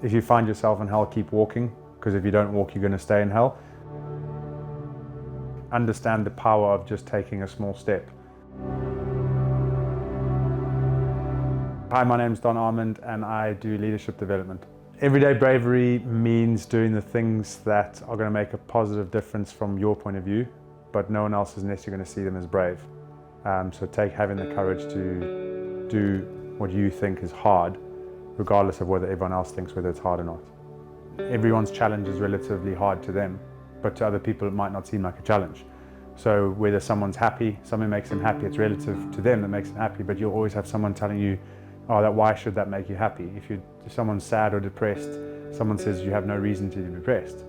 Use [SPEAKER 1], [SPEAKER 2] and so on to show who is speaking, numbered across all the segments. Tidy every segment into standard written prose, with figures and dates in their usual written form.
[SPEAKER 1] If you find yourself in hell, keep walking, because if you don't walk, you're going to stay in hell. Understand the power of just taking a small step. Hi, my name's Armond and I do leadership development. Everyday bravery means doing the things that are going to make a positive difference from your point of view, but no one else is necessarily going to see them as brave. So having the courage to do what you think is hard, regardless of whether everyone else thinks whether it's hard or not. Everyone's challenge is relatively hard to them, but to other people it might not seem like a challenge. So whether someone's happy, something makes them happy, it's relative to them that makes them happy, but you'll always have someone telling you, oh, why should that make you happy? If someone's sad or depressed, someone says you have no reason to be depressed.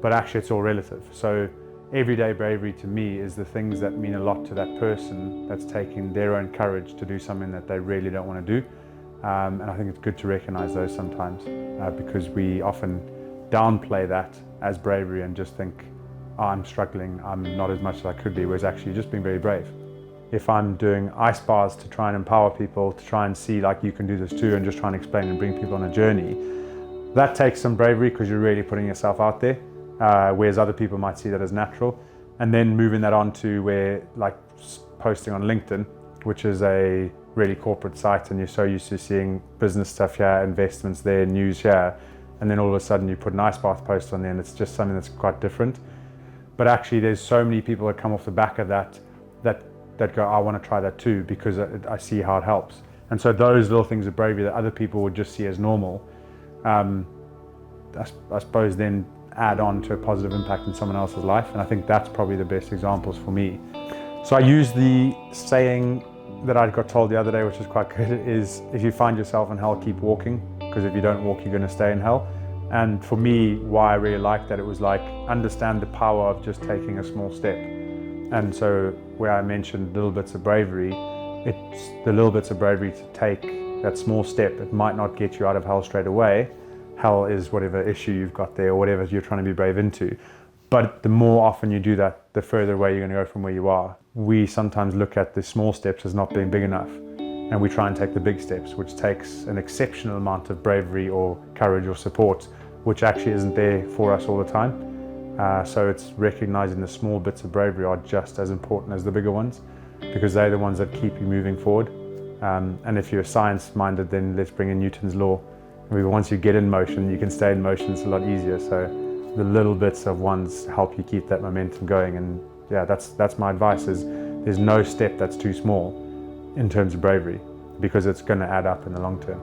[SPEAKER 1] But actually it's all relative. So everyday bravery to me is the things that mean a lot to that person that's taking their own courage to do something that they really don't want to do. And I think it's good to recognize those sometimes because we often downplay that as bravery and just think, oh, I'm struggling, I'm not as much as I could be, whereas actually just being very brave. If I'm doing ice bars to try and empower people, to try and see like you can do this too and just try and explain and bring people on a journey, that takes some bravery because you're really putting yourself out there, whereas other people might see that as natural. And then moving that on to where like posting on LinkedIn, which is a really corporate site and you're so used to seeing business stuff here, investments there, news here, and then all of a sudden you put an ice bath post on there and it's just something that's quite different. But actually there's so many people that come off the back of that go, I want to try that too because I see how it helps. And so those little things of bravery that other people would just see as normal, I suppose then add on to a positive impact in someone else's life. And I think that's probably the best examples for me. So I use the saying that I got told the other day, which is quite good, is if you find yourself in hell, keep walking, because if you don't walk, you're going to stay in hell. And for me, why I really liked that, it was like, understand the power of just taking a small step. And so where I mentioned little bits of bravery, it's the little bits of bravery to take that small step. It might not get you out of hell straight away. Hell is whatever issue you've got there or whatever you're trying to be brave into. But the more often you do that, the further away you're going to go from where you are. We sometimes look at the small steps as not being big enough. And we try and take the big steps, which takes an exceptional amount of bravery or courage or support, which actually isn't there for us all the time. So it's recognizing the small bits of bravery are just as important as the bigger ones, because they're the ones that keep you moving forward. And if you're science-minded, then let's bring in Newton's law. Once you get in motion, you can stay in motion. It's a lot easier. So the little bits of ones help you keep that momentum going. And yeah, that's my advice, is there's no step that's too small in terms of bravery, because it's going to add up in the long term.